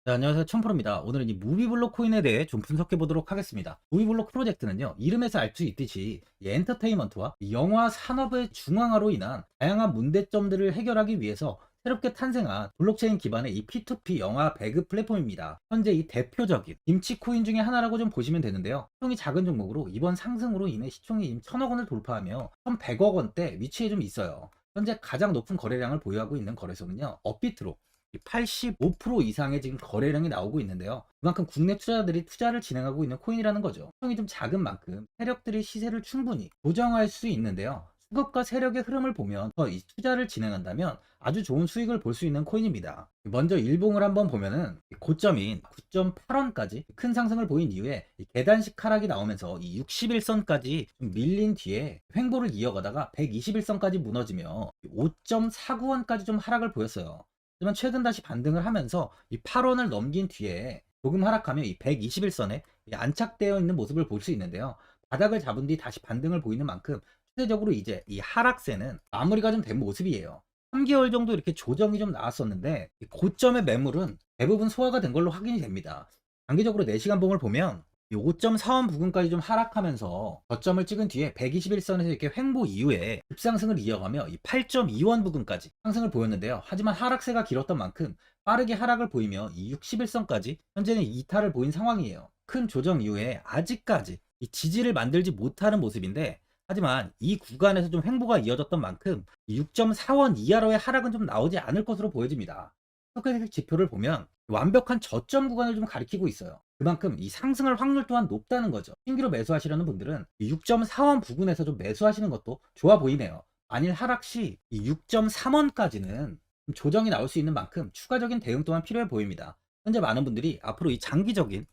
네, 안녕하세요. 천프로입니다. 오늘은 이 무비블록 코인에 대해 좀 분석해 보도록 하겠습니다. 무비블록 프로젝트는요, 이름에서 알 수 있듯이 이 엔터테인먼트와 이 영화 산업의 중앙화로 인한 다양한 문제점들을 해결하기 위해서 새롭게 탄생한 블록체인 기반의 이 P2P 영화 배급 플랫폼입니다. 현재 이 대표적인 김치 코인 중에 하나라고 좀 보시면 되는데요. 시총이 작은 종목으로 이번 상승으로 인해 시총이 이미 1000억 원을 돌파하며 1100억 원대 위치에 좀 있어요. 현재 가장 높은 거래량을 보유하고 있는 거래소는요, 업비트로 85% 이상의 지금 거래량이 나오고 있는데요. 그만큼 국내 투자자들이 투자를 진행하고 있는 코인이라는 거죠. 시총이 좀 작은 만큼 세력들이 시세를 충분히 조정할 수 있는데요. 수급과 세력의 흐름을 보면 더 이 투자를 진행한다면 아주 좋은 수익을 볼 수 있는 코인입니다. 먼저 일봉을 한번 보면은 고점인 9.8원까지 큰 상승을 보인 이후에 이 계단식 하락이 나오면서 이 61선까지 좀 밀린 뒤에 횡보를 이어가다가 121선까지 무너지며 5.49원까지 좀 하락을 보였어요. 하지만 최근 다시 반등을 하면서 이 8원을 넘긴 뒤에 조금 하락하며 이 121선에 안착되어 있는 모습을 볼 수 있는데요. 바닥을 잡은 뒤 다시 반등을 보이는 만큼 추세적으로 이제 이 하락세는 마무리가 좀 된 모습이에요. 3개월 정도 이렇게 조정이 좀 나왔었는데 이 고점의 매물은 대부분 소화가 된 걸로 확인이 됩니다. 장기적으로 4시간 봉을 보면 이 5.4원 부근까지 좀 하락하면서 저점을 찍은 뒤에 121선에서 이렇게 횡보 이후에 급상승을 이어가며 이 8.2원 부근까지 상승을 보였는데요. 하지만 하락세가 길었던 만큼 빠르게 하락을 보이며 이 61선까지 현재는 이탈을 보인 상황이에요. 큰 조정 이후에 아직까지 이 지지를 만들지 못하는 모습인데, 하지만 이 구간에서 좀 횡보가 이어졌던 만큼 6.4원 이하로의 하락은 좀 나오지 않을 것으로 보여집니다. 스토캐스틱 지표를 보면 완벽한 저점 구간을 좀 가리키고 있어요. 그만큼 이 상승할 확률 또한 높다는 거죠. 신규로 매수하시려는 분들은 이 6.4원 부근에서 좀 매수하시는 것도 좋아 보이네요. 만일 하락 시 이 6.3원까지는 조정이 나올 수 있는 만큼 추가적인 대응 또한 필요해 보입니다. 현재 많은 분들이 앞으로 이 장기적인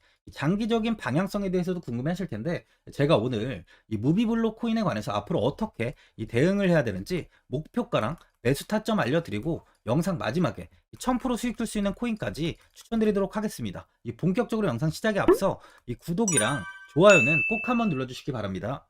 방향성에 대해서도 궁금해 하실 텐데, 제가 오늘 이 무비블록 코인에 관해서 앞으로 어떻게 이 대응을 해야 되는지 목표가랑 매수 타점 알려드리고, 영상 마지막에 1000% 수익 줄 수 있는 코인까지 추천드리도록 하겠습니다. 이 본격적으로 영상 시작에 앞서 이 구독이랑 좋아요는 꼭 한번 눌러주시기 바랍니다.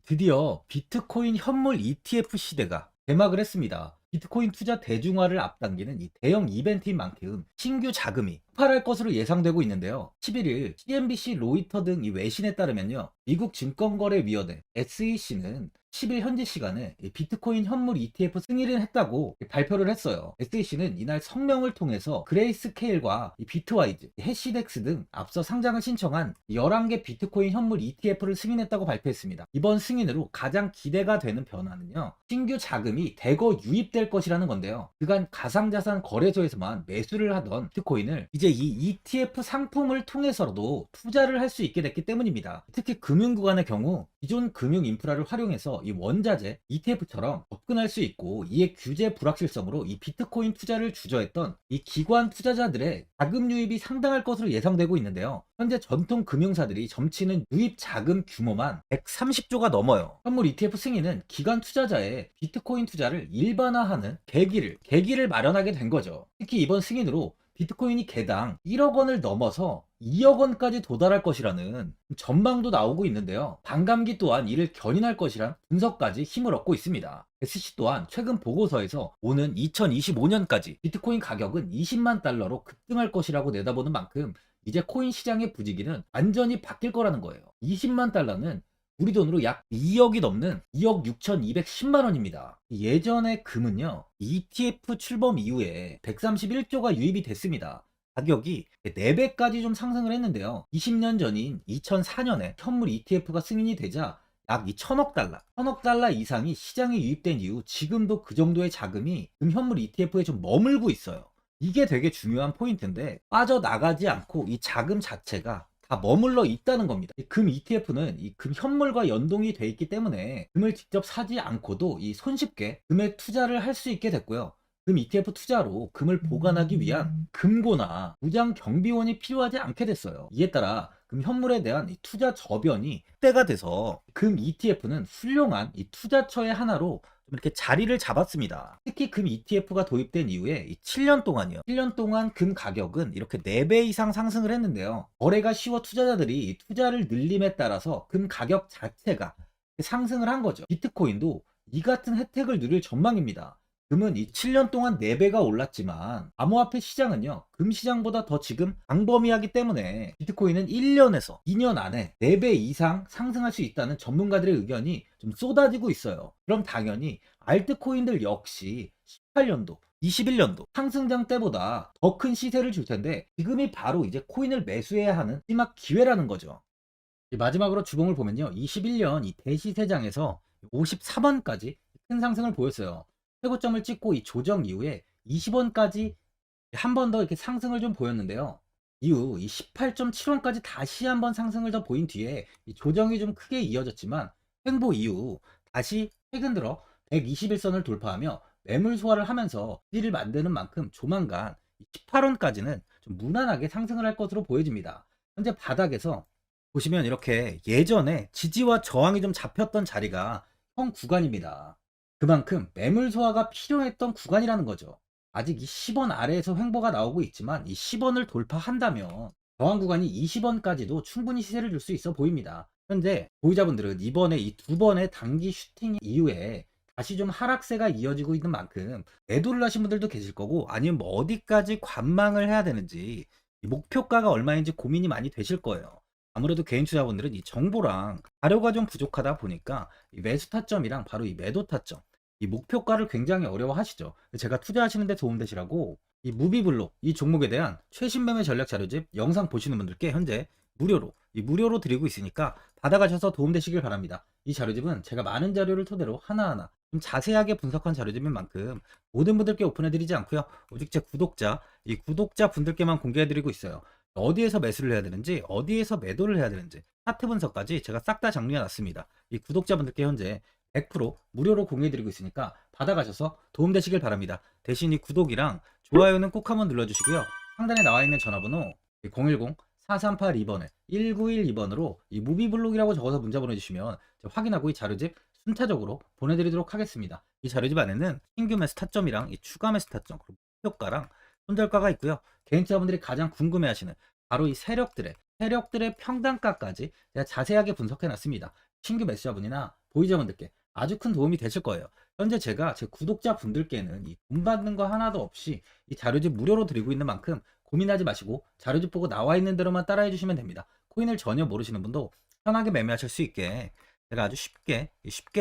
드디어 비트코인 현물 ETF 시대가 개막을 했습니다. 비트코인 투자 대중화를 앞당기는 이 대형 이벤트인 만큼 신규 자금이 폭발할 것으로 예상되고 있는데요. 11일 CNBC, 로이터 등 이 외신에 따르면요, 미국 증권거래위원회 SEC는 10일 현지 시간에 이 비트코인 현물 ETF 승인을 했다고 발표를 했어요. SEC는 이날 성명을 통해서 그레이스케일과 이 비트와이즈, 해시덱스 등 앞서 상장을 신청한 11개 비트코인 현물 ETF를 승인했다고 발표했습니다. 이번 승인으로 가장 기대가 되는 변화는요, 신규 자금이 대거 유입될 것이라는 건데요. 그간 가상자산 거래소에서만 매수를 하던 비트코인을 이제 이 ETF 상품을 통해서도 투자를 할 수 있게 됐기 때문입니다. 특히 금융구간의 경우 기존 금융 인프라를 활용해서 이 원자재 ETF처럼 접근할 수 있고, 이에 규제 불확실성으로 이 비트코인 투자를 주저했던 이 기관 투자자들의 자금 유입이 상당할 것으로 예상되고 있는데요. 현재 전통 금융사들이 점치는 유입 자금 규모만 130조가 넘어요. 현물 ETF 승인은 기관 투자자의 비트코인 투자를 일반화하는 계기를 마련하게 된 거죠. 특히 이번 승인으로 비트코인이 개당 1억 원을 넘어서 2억 원까지 도달할 것이라는 전망도 나오고 있는데요. 반감기 또한 이를 견인할 것이란 분석까지 힘을 얻고 있습니다. SC 또한 최근 보고서에서 오는 2025년까지 비트코인 가격은 20만 달러로 급등할 것이라고 내다보는 만큼 이제 코인 시장의 부지기는 완전히 바뀔 거라는 거예요. 20만 달러는 우리 돈으로 약 2억이 넘는 2억 6,210만 원입니다. 예전에 금은요, ETF 출범 이후에 131조가 유입이 됐습니다. 가격이 4배까지 좀 상승을 했는데요. 20년 전인 2004년에 현물 ETF가 승인이 되자 약 1000억 달러, 1000억 달러 이상이 시장에 유입된 이후 지금도 그 정도의 자금이 현물 ETF에 좀 머물고 있어요. 이게 되게 중요한 포인트인데, 빠져나가지 않고 이 자금 자체가 다 머물러 있다는 겁니다. 금 ETF는 이 금 현물과 연동이 돼 있기 때문에 금을 직접 사지 않고도 이 손쉽게 금에 투자를 할 수 있게 됐고요. 금 ETF 투자로 금을 보관하기 위한 금고나 무장 경비원이 필요하지 않게 됐어요. 이에 따라 금 현물에 대한 이 투자 저변이 확대가 돼서 금 ETF는 훌륭한 이 투자처의 하나로 좀 이렇게 자리를 잡았습니다. 특히 금 ETF가 도입된 이후에 이 7년 동안이요. 7년 동안 금 가격은 이렇게 4배 이상 상승을 했는데요. 거래가 쉬워 투자자들이 투자를 늘림에 따라서 금 가격 자체가 상승을 한 거죠. 비트코인도 이 같은 혜택을 누릴 전망입니다. 금은 이 7년 동안 4배가 올랐지만 암호화폐 시장은요, 금 시장보다 더 지금 광범위하기 때문에 비트코인은 1년에서 2년 안에 4배 이상 상승할 수 있다는 전문가들의 의견이 좀 쏟아지고 있어요. 그럼 당연히 알트코인들 역시 18년도 21년도 상승장 때보다 더 큰 시세를 줄 텐데, 지금이 바로 이제 코인을 매수해야 하는 마지막 기회라는 거죠. 마지막으로 주봉을 보면요, 21년 이 대시세장에서 53원까지 큰 상승을 보였어요. 최고점을 찍고 이 조정 이후에 20원까지 한 번 더 이렇게 상승을 좀 보였는데요. 이후 이 18.7원까지 다시 한번 상승을 더 보인 뒤에 이 조정이 좀 크게 이어졌지만, 횡보 이후 다시 최근 들어 121선을 돌파하며 매물 소화를 하면서 지지를 만드는 만큼 조만간 18원까지는 좀 무난하게 상승을 할 것으로 보여집니다. 현재 바닥에서 보시면 이렇게 예전에 지지와 저항이 좀 잡혔던 자리가 형 구간입니다. 그만큼 매물 소화가 필요했던 구간이라는 거죠. 아직 이 10원 아래에서 횡보가 나오고 있지만, 이 10원을 돌파한다면 저항 구간이 20원까지도 충분히 시세를 줄 수 있어 보입니다. 현재 보유자분들은 이번에 이 두 번의 단기 슈팅 이후에 다시 좀 하락세가 이어지고 있는 만큼 매도를 하신 분들도 계실 거고, 아니면 뭐 어디까지 관망을 해야 되는지, 이 목표가가 얼마인지 고민이 많이 되실 거예요. 아무래도 개인 투자분들은 이 정보랑 자료가 좀 부족하다 보니까 이 매수 타점이랑 바로 이 매도 타점, 이 목표가를 굉장히 어려워하시죠. 제가 투자하시는 데 도움되시라고 이 무비블록 이 종목에 대한 최신 매매 전략 자료집 영상 보시는 분들께 현재 무료로 드리고 있으니까 받아가셔서 도움되시길 바랍니다. 이 자료집은 제가 많은 자료를 토대로 하나하나 좀 자세하게 분석한 자료집인 만큼 모든 분들께 오픈해드리지 않고요, 오직 제 이 구독자 분들께만 공개해드리고 있어요. 어디에서 매수를 해야 되는지, 어디에서 매도를 해야 되는지 차트 분석까지 제가 싹 다 정리해 놨습니다. 이 구독자분들께 현재 100% 무료로 공유해드리고 있으니까 받아가셔서 도움되시길 바랍니다. 대신 이 구독이랑 좋아요는 꼭 한번 눌러주시고요. 상단에 나와 있는 전화번호 010-4382번에 1912번으로 이 무비블록이라고 적어서 문자 보내주시면 제가 확인하고 이 자료집 순차적으로 보내드리도록 하겠습니다. 이 자료집 안에는 신규 매수 타점이랑 이 추가 매수 타점, 그리고 목표가랑 손절가가 있고요. 개인 투자분들이 가장 궁금해하시는 바로 이 세력들의 평단가까지 제가 자세하게 분석해 놨습니다. 신규 매수자분이나 보유자분들께 아주 큰 도움이 되실 거예요. 현재 제가 제 구독자분들께는 이 돈 받는 거 하나도 없이 이 자료집 무료로 드리고 있는 만큼 고민하지 마시고 자료집 보고 나와 있는 대로만 따라해 주시면 됩니다. 코인을 전혀 모르시는 분도 편하게 매매하실 수 있게 제가 아주 쉽게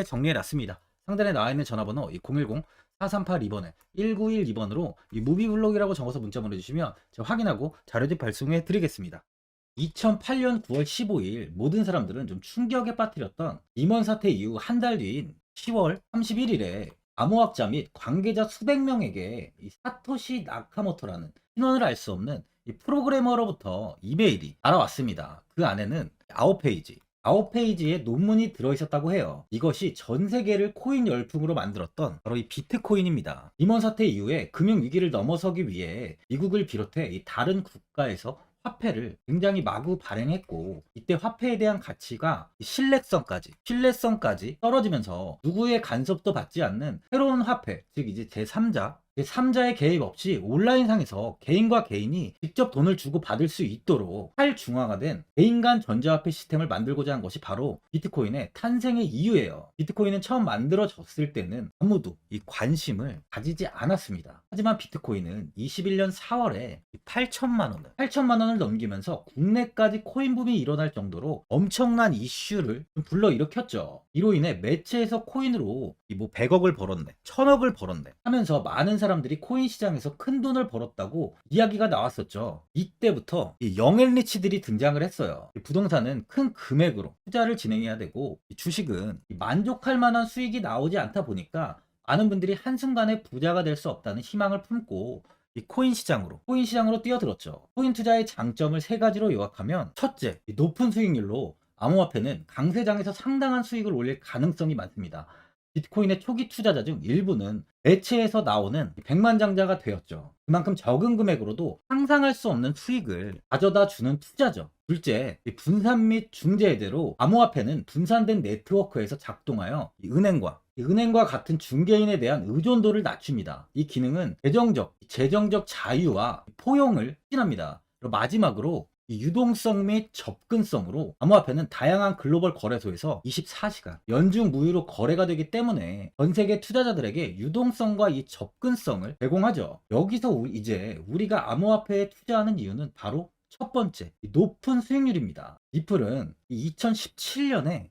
정리해 놨습니다. 상단에 나와 있는 전화번호 010-4382번에 1912번으로 이 무비블록이라고 적어서 문자 보내주시면 제가 확인하고 자료집 발송해 드리겠습니다. 2008년 9월 15일 모든 사람들은 좀 충격에 빠뜨렸던 리먼 사태 이후 한 달 뒤인 10월 31일에 암호학자 및 관계자 수백 명에게 이 사토시 나카모토라는 신원을 알 수 없는 이 프로그래머로부터 이메일이 날아왔습니다. 그 안에는 9페이지의 논문이 들어있었다고 해요. 이것이 전 세계를 코인 열풍으로 만들었던 바로 이 비트코인입니다. 리먼 사태 이후에 금융위기를 넘어서기 위해 미국을 비롯해 이 다른 국가에서 화폐를 굉장히 마구 발행했고, 이때 화폐에 대한 가치가 신뢰성까지 떨어지면서 누구의 간섭도 받지 않는 새로운 화폐, 즉 이제 제3자의 개입 없이 온라인상에서 개인과 개인이 직접 돈을 주고 받을 수 있도록 탈중앙화된 개인 간 전자화폐 시스템을 만들고자 한 것이 바로 비트코인의 탄생의 이유예요. 비트코인은 처음 만들어졌을 때는 아무도 이 관심을 가지지 않았습니다. 하지만 비트코인은 21년 4월에 8천만 원을 넘기면서 국내까지 코인 붐이 일어날 정도로 엄청난 이슈를 불러일으켰죠. 이로 인해 매체에서 코인으로 뭐 100억을 벌었네, 1000억을 벌었네 하면서 많은 사람들이 코인 시장에서 큰 돈을 벌었다고 이야기가 나왔었죠. 이때부터 이 영앤리치들이 등장을 했어요. 부동산은 큰 금액으로 투자를 진행해야 되고, 주식은 만족할 만한 수익이 나오지 않다 보니까 많은 분들이 한순간에 부자가 될 수 없다는 희망을 품고 이 코인 시장으로 뛰어들었죠. 코인 투자의 장점을 세 가지로 요약하면, 첫째, 높은 수익률로 암호화폐는 강세장에서 상당한 수익을 올릴 가능성이 많습니다. 비트코인의 초기 투자자 중 일부는 매체에서 나오는 백만장자가 되었죠. 그만큼 적은 금액으로도 상상할 수 없는 수익을 가져다 주는 투자죠. 둘째, 분산 및 중재 해제로 암호화폐는 분산된 네트워크에서 작동하여 은행과 같은 중개인에 대한 의존도를 낮춥니다. 이 기능은 재정적 자유와 포용을 추진합니다. 마지막으로 이 유동성 및 접근성으로 암호화폐는 다양한 글로벌 거래소에서 24시간 연중 무휴로 거래가 되기 때문에 전 세계 투자자들에게 유동성과 이 접근성을 제공하죠. 여기서 이제 우리가 암호화폐에 투자하는 이유는 바로 첫 번째, 높은 수익률입니다. 리플은 2017년에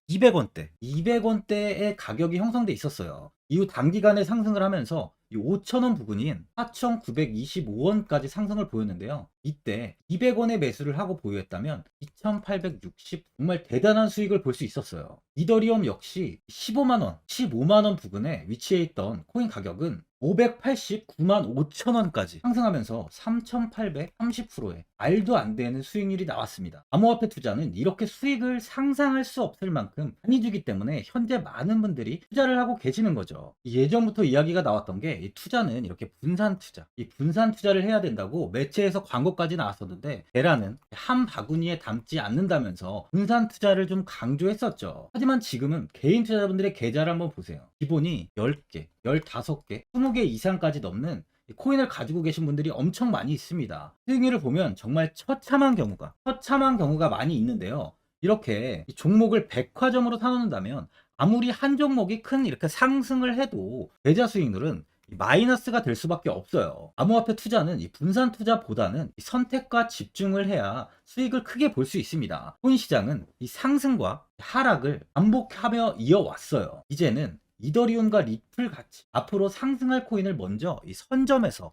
200원대의 가격이 형성돼 있었어요. 이후 단기간에 상승을 하면서 이 5,000원 부근인 4,925원까지 상승을 보였는데요. 이때 200원에 매수를 하고 보유했다면 2,860 정말 대단한 수익을 볼 수 있었어요. 이더리움 역시 15만원, 15만원 부근에 위치해 있던 코인 가격은 589만 5천원까지 상승하면서 3,830%의 말도 안 되는 수익률이 나왔습니다. 암호화폐 투자는 이렇게 수익을 상상할 수 없을 만큼 많이 주기 때문에 현재 많은 분들이 투자를 하고 계시는 거죠. 예전부터 이야기가 나왔던 게 이 투자는 이렇게 분산 투자, 이 분산 투자를 해야 된다고 매체에서 광고까지 나왔었는데 테라는 한 바구니에 담지 않는다면서 분산 투자를 좀 강조했었죠. 하지만 지금은 개인 투자자분들의 계좌를 한번 보세요. 기본이 10개, 15개, 20개 이상까지 넘는 코인을 가지고 계신 분들이 엄청 많이 있습니다. 수익률을 보면 정말 처참한 경우가 많이 있는데요. 이렇게 이 종목을 백화점으로 사놓는다면 아무리 한 종목이 큰 이렇게 상승을 해도 계좌 수익률은 마이너스가 될 수밖에 없어요. 암호화폐 투자는 이 분산 투자보다는 이 선택과 집중을 해야 수익을 크게 볼 수 있습니다. 코인 시장은 이 상승과 하락을 반복하며 이어왔어요. 이제는 이더리움과 리플 같이 앞으로 상승할 코인을 먼저 이 선점에서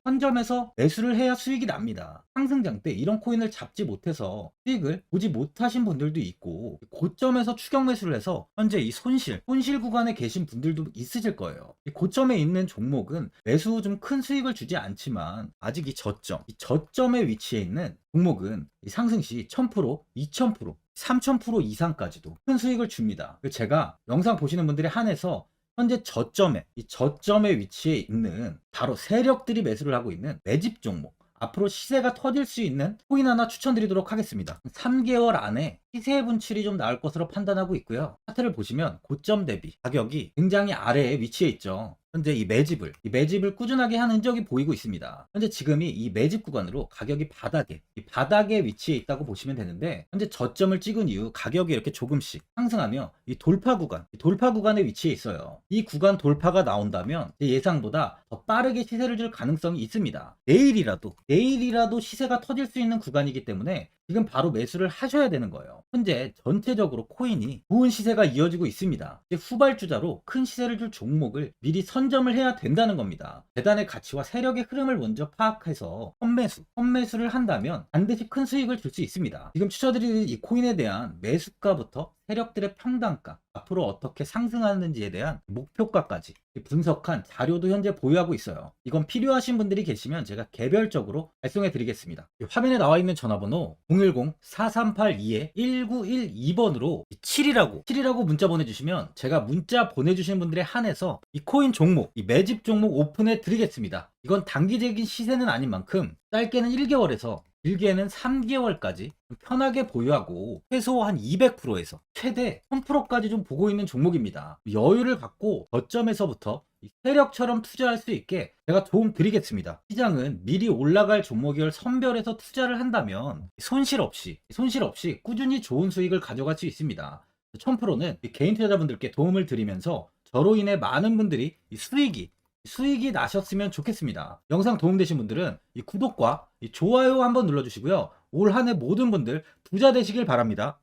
매수를 해야 수익이 납니다. 상승장 때 이런 코인을 잡지 못해서 수익을 보지 못하신 분들도 있고, 고점에서 추격 매수를 해서 현재 이 손실 구간에 계신 분들도 있으실 거예요. 이 고점에 있는 종목은 매수 후 좀 큰 수익을 주지 않지만 아직 이 저점에 위치해 있는 종목은 이 상승 시 1000%, 2000%, 3000% 이상까지도 큰 수익을 줍니다. 제가 영상 보시는 분들에 한해서 현재 저점에 위치해 있는 바로 세력들이 매수를 하고 있는 매집 종목, 앞으로 시세가 터질 수 있는 코인 하나 추천드리도록 하겠습니다. 3개월 안에 시세 분출이 좀 나올 것으로 판단하고 있고요. 차트를 보시면 고점 대비 가격이 굉장히 아래에 위치해 있죠. 현재 이 매집을 꾸준하게 한 흔적이 보이고 있습니다. 현재 지금이 이 매집 구간으로 가격이 바닥에 위치해 있다고 보시면 되는데, 현재 저점을 찍은 이후 가격이 이렇게 조금씩 상승하며 이 돌파 구간에 위치해 있어요. 이 구간 돌파가 나온다면 예상보다 더 빠르게 시세를 줄 가능성이 있습니다. 내일이라도 시세가 터질 수 있는 구간이기 때문에 지금 바로 매수를 하셔야 되는 거예요. 현재 전체적으로 코인이 좋은 시세가 이어지고 있습니다. 후발주자로 큰 시세를 줄 종목을 미리 선점을 해야 된다는 겁니다. 재단의 가치와 세력의 흐름을 먼저 파악해서 선매수를 한다면 반드시 큰 수익을 줄 수 있습니다. 지금 추천드리는 이 코인에 대한 매수가부터 세력들의 평단가, 앞으로 어떻게 상승하는지에 대한 목표가까지 분석한 자료도 현재 보유하고 있어요. 이건 필요하신 분들이 계시면 제가 개별적으로 발송해 드리겠습니다. 화면에 나와 있는 전화번호 010-4382-1912번으로 7이라고 문자 보내주시면 제가 문자 보내주시는 분들에 한해서 이 코인 종목, 이 매집 종목 오픈해 드리겠습니다. 이건 단기적인 시세는 아닌 만큼 짧게는 1개월에서 길게는 3개월까지 편하게 보유하고 최소 한 200%에서 최대 1000%까지 좀 보고 있는 종목입니다. 여유를 갖고 저점에서부터 세력처럼 투자할 수 있게 제가 도움 드리겠습니다. 시장은 미리 올라갈 종목을 선별해서 투자를 한다면 손실 없이 꾸준히 좋은 수익을 가져갈 수 있습니다. 1000%는 개인 투자자분들께 도움을 드리면서 저로 인해 많은 분들이 수익이 나셨으면 좋겠습니다. 영상 도움되신 분들은 이 구독과 이 좋아요 한번 눌러주시고요. 올 한 해 모든 분들 부자 되시길 바랍니다.